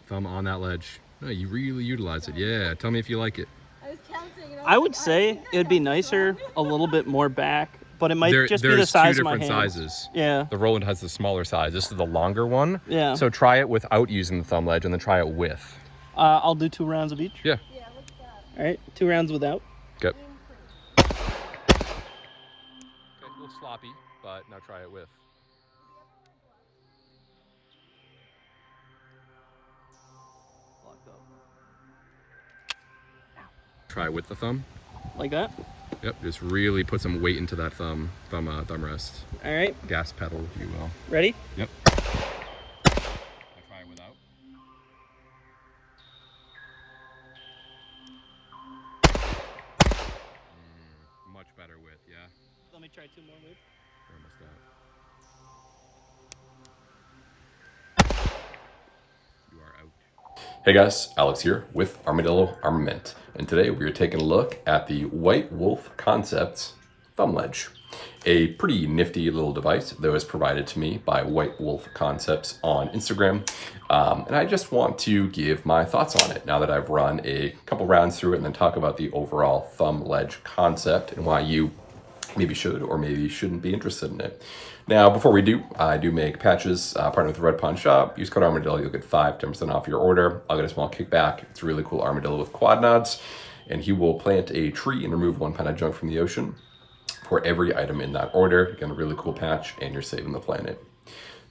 Thumb on that ledge. No, you really utilize it. Yeah, tell me if you like it. I was counting. And I would say it'd be nicer a little bit more back, but it might just be the There's size two of my different hands. sizes. Yeah. The Roland has the smaller size. This is the longer one. Yeah. So try it without using the thumb ledge and then try it with. I'll do 2 rounds of each. Yeah. Yeah, what's that? All right, 2 rounds without. Good. Okay, a little sloppy, but now try it with. Try it with the thumb. Like that? Yep, just really put some weight into that thumb rest. All right. Gas pedal, if you will. Ready? Yep. Now try it without. Much better with, yeah. Let me try 2 more with. We're almost out. You are out. Hey guys, Alex here with Armadillo Armament, and today we are taking a look at the White Wolf Concepts thumb ledge, a pretty nifty little device that was provided to me by White Wolf Concepts on Instagram, and I just want to give my thoughts on it now that I've run a couple rounds through it, and then talk about the overall thumb ledge concept and why you maybe should or maybe shouldn't be interested in it. Now, before we do, I do make patches, partner with the Red Pawn Shop. Use code Armadillo, you'll get 10% off your order. I'll get a small kickback. It's a really cool armadillo with quad nods, and he will plant a tree and remove 1 pound of junk from the ocean for every item in that order. Again, a really cool patch, and you're saving the planet.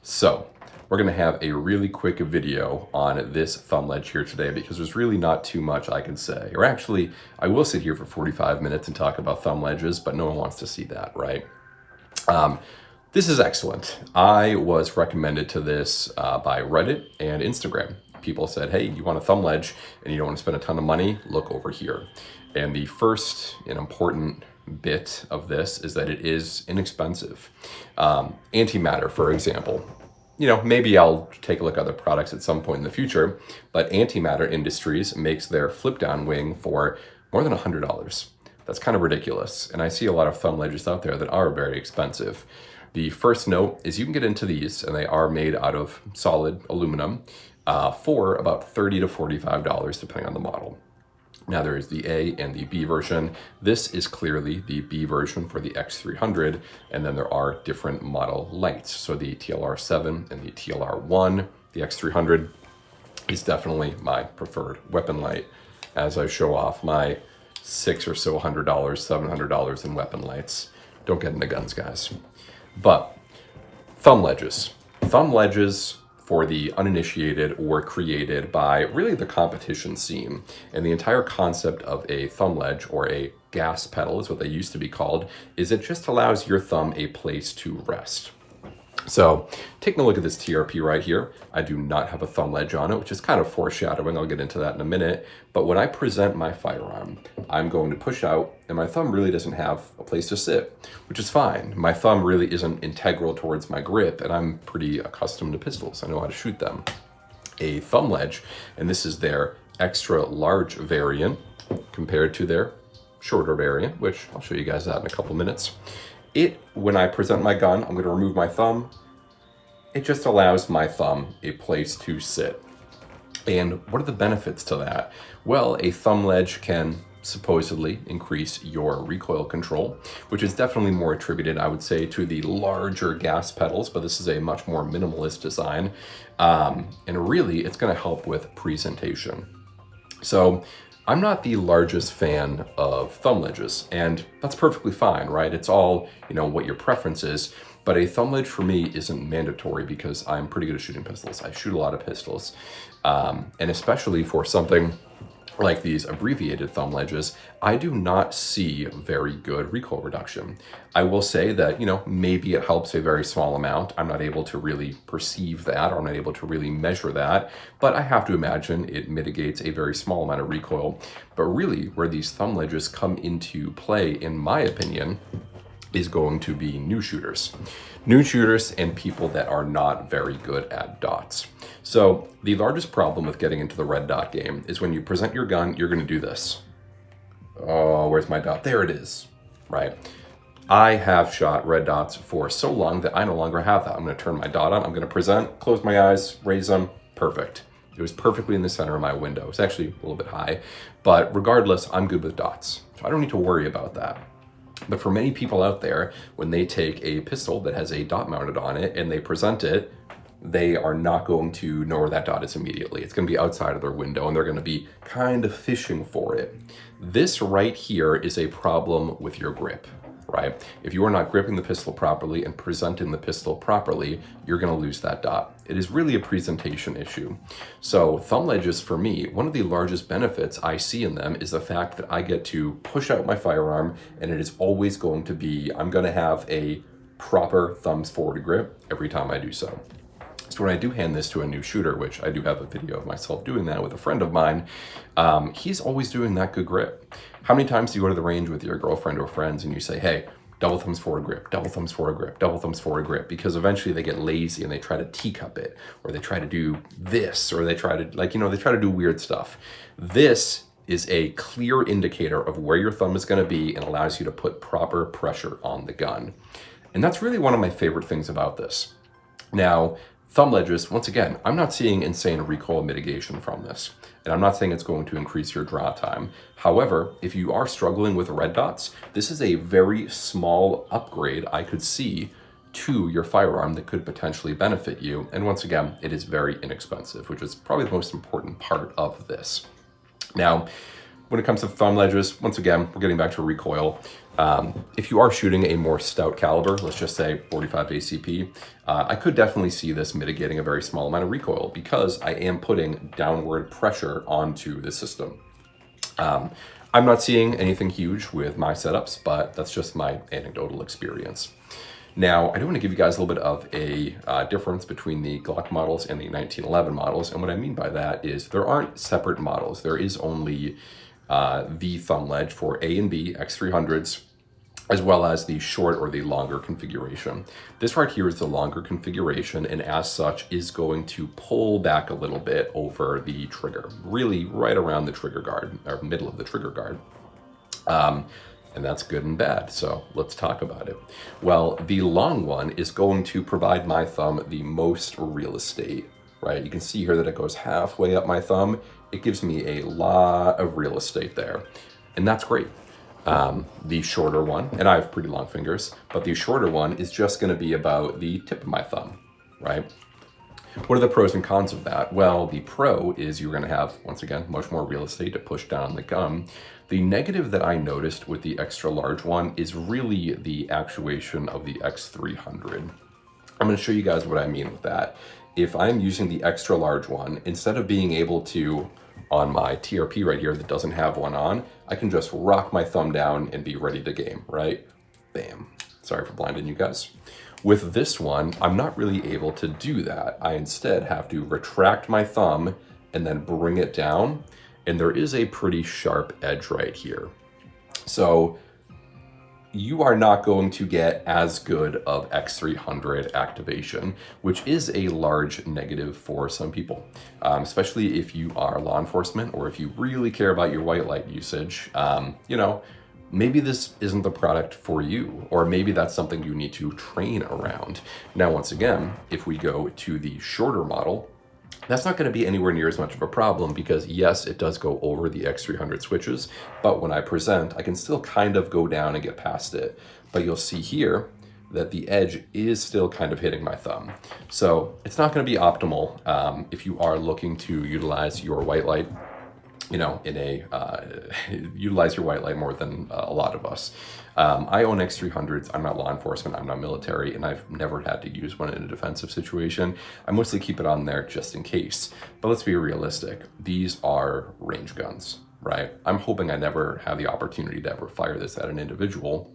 So, we're gonna have a really quick video on this thumb ledge here today because there's really not too much I can say. Or actually, I will sit here for 45 minutes and talk about thumb ledges, but no one wants to see that, right? This is excellent. I was recommended to this by Reddit and Instagram. People said, hey, you want a thumb ledge and you don't want to spend a ton of money? Look over here. And the first and important bit of this is that it is inexpensive. Antimatter, for example. You know, maybe I'll take a look at other products at some point in the future, but Antimatter Industries makes their flip down wing for more than $100. That's kind of ridiculous. And I see a lot of thumb ledges out there that are very expensive. The first note is you can get into these, and they are made out of solid aluminum for about $30 to $45, depending on the model. Now there is the A and the B version. This is clearly the B version for the X300, and then there are different model lights. So the TLR7 and the TLR1, the X300 is definitely my preferred weapon light as I show off my $600 or so, $700 in weapon lights. Don't get into guns, guys. But thumb ledges. Thumb ledges, for the uninitiated, were created by really the competition scene. And the entire concept of a thumb ledge, or a gas pedal is what they used to be called, is it just allows your thumb a place to rest. So taking a look at this TRP right here, I do not have a thumb ledge on it, which is kind of foreshadowing. I'll get into that in a minute. But when I present my firearm, I'm going to push out, and my thumb really doesn't have a place to sit, which is fine. My thumb really isn't integral towards my grip, and I'm pretty accustomed to pistols. I know how to shoot them. A thumb ledge, and this is their extra large variant compared to their shorter variant, which I'll show you guys that in a couple minutes. When I present my gun, I'm going to remove my thumb. It just allows my thumb a place to sit. And what are the benefits to that? Well, a thumb ledge can supposedly increase your recoil control, which is definitely more attributed, I would say, to the larger gas pedals, but this is a much more minimalist design. And really, it's going to help with presentation. So I'm not the largest fan of thumb ledges, and that's perfectly fine, right? It's all, what your preference is, but a thumb ledge for me isn't mandatory because I'm pretty good at shooting pistols. I shoot a lot of pistols, and especially for something like these abbreviated thumb ledges, I do not see very good recoil reduction. I will say that, maybe it helps a very small amount. I'm not able to really perceive that, or I'm not able to really measure that, but I have to imagine it mitigates a very small amount of recoil. But really, where these thumb ledges come into play, in my opinion, is going to be new shooters. New shooters and people that are not very good at dots. So the largest problem with getting into the red dot game is when you present your gun, you're gonna do this. Oh, where's my dot? There it is, right? I have shot red dots for so long that I no longer have that. I'm gonna turn my dot on, I'm gonna present, close my eyes, raise them, perfect. It was perfectly in the center of my window. It's actually a little bit high, but regardless, I'm good with dots. So I don't need to worry about that. But for many people out there, when they take a pistol that has a dot mounted on it and they present it, they are not going to know where that dot is immediately. It's going to be outside of their window and they're going to be kind of fishing for it. This right here is a problem with your grip, right? If you are not gripping the pistol properly and presenting the pistol properly, you're going to lose that dot. It is really a presentation issue. So thumb ledges, for me, one of the largest benefits I see in them is the fact that I get to push out my firearm and it is always going to be, I'm going to have a proper thumbs forward grip every time I do so. So when I do hand this to a new shooter, which I do have a video of myself doing that with a friend of mine, he's always doing that good grip. How many times do you go to the range with your girlfriend or friends and you say, hey, double thumbs forward grip, double thumbs forward grip, double thumbs forward grip, because eventually they get lazy and they try to teacup it, or they try to do this, or they try to, they try to do weird stuff. This is a clear indicator of where your thumb is going to be and allows you to put proper pressure on the gun. And that's really one of my favorite things about this. Now, thumb ledges, once again, I'm not seeing insane recoil mitigation from this, and I'm not saying it's going to increase your draw time. However, if you are struggling with red dots, this is a very small upgrade I could see to your firearm that could potentially benefit you. And once again, it is very inexpensive, which is probably the most important part of this. Now, when it comes to thumb ledges, once again, we're getting back to recoil. If you are shooting a more stout caliber, let's just say 45 ACP, I could definitely see this mitigating a very small amount of recoil because I am putting downward pressure onto the system. I'm not seeing anything huge with my setups, but that's just my anecdotal experience. Now, I do want to give you guys a little bit of a difference between the Glock models and the 1911 models. And what I mean by that is there aren't separate models. There is only the thumb ledge for A and B X300s, as well as the short or the longer configuration. This right here is the longer configuration, and as such is going to pull back a little bit over the trigger, really right around the trigger guard, or middle of the trigger guard. And that's good and bad, so let's talk about it. Well, the long one is going to provide my thumb the most real estate, right? You can see here that it goes halfway up my thumb. It gives me a lot of real estate there, and that's great. The shorter one, and I have pretty long fingers, but the shorter one is just gonna be about the tip of my thumb, right? What are the pros and cons of that? Well, the pro is you're gonna have, once again, much more real estate to push down the gun. The negative that I noticed with the extra large one is really the actuation of the X300. I'm gonna show you guys what I mean with that. If I'm using the extra large one, instead of being able to, on my TRP right here that doesn't have one on, I can just rock my thumb down and be ready to game, right? Bam. Sorry for blinding you guys. With this one, I'm not really able to do that. I instead have to retract my thumb and then bring it down, and there is a pretty sharp edge right here. So you are not going to get as good of X300 activation, which is a large negative for some people, especially if you are law enforcement or if you really care about your white light usage. Maybe this isn't the product for you, or maybe that's something you need to train around. Now, once again, if we go to the shorter model, that's not going to be anywhere near as much of a problem because yes, it does go over the X300 switches, but when I present, I can still kind of go down and get past it. But you'll see here that the edge is still kind of hitting my thumb. So it's not going to be optimal if you are looking to utilize your white light, utilize your white light more than a lot of us. I own X300s. I'm not law enforcement, I'm not military, and I've never had to use one in a defensive situation. I mostly keep it on there just in case. But let's be realistic. These are range guns, right? I'm hoping I never have the opportunity to ever fire this at an individual.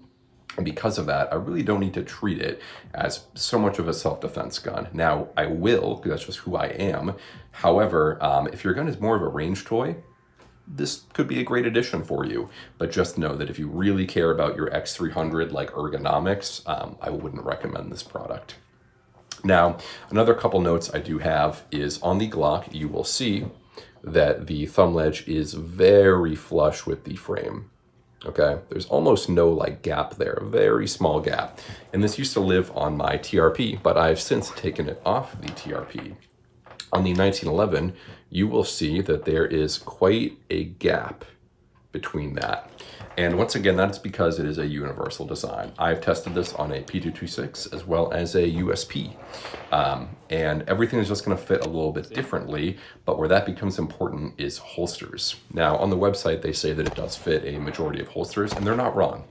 And because of that, I really don't need to treat it as so much of a self-defense gun. Now, I will, because that's just who I am. However, if your gun is more of a range toy, this could be a great addition for you, but just know that if you really care about your X300 like Ergonomics, I wouldn't recommend this product. Now, another couple notes I do have is on the Glock, you will see that the thumb ledge is very flush with the frame. Okay, there's almost no gap there, very small gap. And this used to live on my TRP, but I've since taken it off the TRP. On the 1911, you will see that there is quite a gap between that. And once again, that's because it is a universal design. I've tested this on a P226 as well as a USP. And everything is just gonna fit a little bit differently, but where that becomes important is holsters. Now, on the website, they say that it does fit a majority of holsters, and they're not wrong.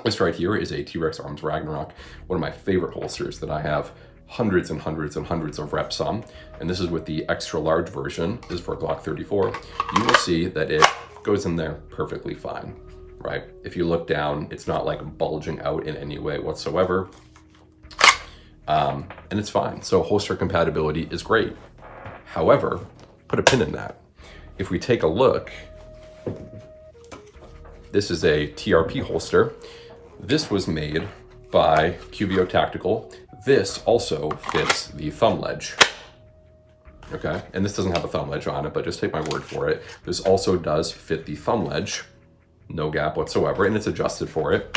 This right here is a T-Rex Arms Ragnarok, one of my favorite holsters that I have hundreds and hundreds and hundreds of reps on. And this is with the extra large version. This is for Glock 34. You will see that it goes in there perfectly fine, right? If you look down, it's not like bulging out in any way whatsoever. And it's fine. So holster compatibility is great. However, put a pin in that. If we take a look, this is a TRP holster. This was made by QVO Tactical. This also fits the thumb ledge. Okay, and this doesn't have a thumb ledge on it, but just take my word for it. This also does fit the thumb ledge, no gap whatsoever, and it's adjusted for it.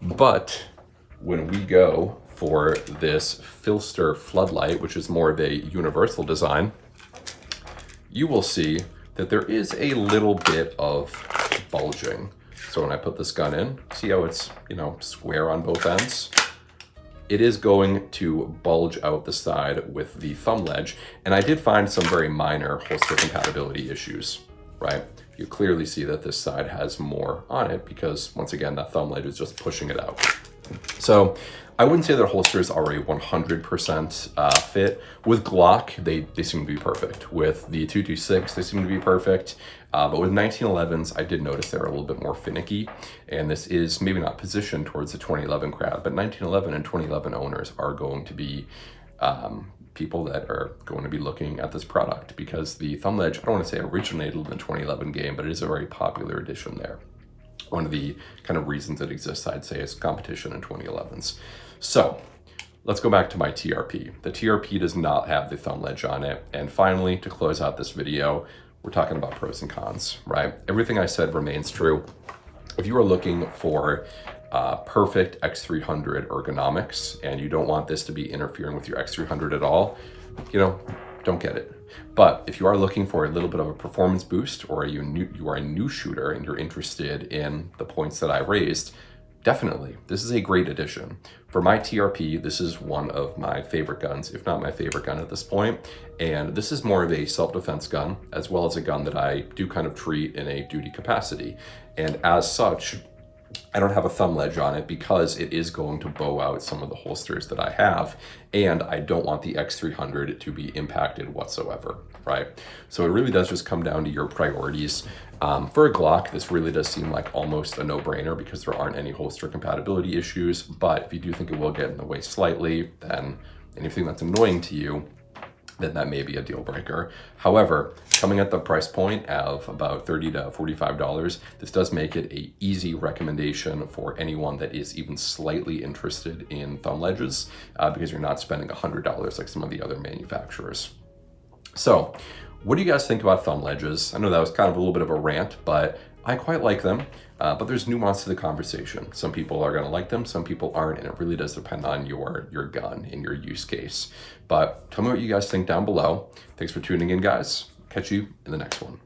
But when we go for this Filster floodlight, which is more of a universal design, you will see that there is a little bit of bulging. So when I put this gun in, see how it's, square on both ends? It is going to bulge out the side with the thumb ledge. And I did find some very minor holster compatibility issues, right? You clearly see that this side has more on it because, once again, that thumb ledge is just pushing it out. So I wouldn't say that holsters are a 100% fit. With Glock, they seem to be perfect. With the 226, they seem to be perfect. But with 1911s, I did notice they're a little bit more finicky. And this is maybe not positioned towards the 2011 crowd, but 1911 and 2011 owners are going to be people that are going to be looking at this product because the thumb ledge, I don't want to say originated in the 2011 game, but it is a very popular addition there. One of the kind of reasons it exists, I'd say, is competition in 2011s. So let's go back to my TRP. The TRP does not have the thumb ledge on it. And finally, to close out this video, we're talking about pros and cons, right? Everything I said remains true. If you are looking for perfect X300 ergonomics and you don't want this to be interfering with your X300 at all, don't get it. But if you are looking for a little bit of a performance boost, or you are a new shooter and you're interested in the points that I raised, definitely, this is a great addition. For my TRP, this is one of my favorite guns, if not my favorite gun at this point. And this is more of a self-defense gun, as well as a gun that I do kind of treat in a duty capacity. And as such, I don't have a thumb ledge on it because it is going to bow out some of the holsters that I have, and I don't want the X300 to be impacted whatsoever, right? So it really does just come down to your priorities. For a Glock, this really does seem like almost a no-brainer because there aren't any holster compatibility issues, but if you do think it will get in the way slightly, then anything that's annoying to you, then that may be a deal breaker. However, coming at the price point of about $30 to $45, this does make it an easy recommendation for anyone that is even slightly interested in thumb ledges because you're not spending $100 like some of the other manufacturers. So what do you guys think about thumb ledges? I know that was kind of a little bit of a rant, but I quite like them. But there's nuance to the conversation. Some people are gonna like them, some people aren't, and it really does depend on your gun and your use case. But tell me what you guys think down below. Thanks for tuning in, guys. Catch you in the next one.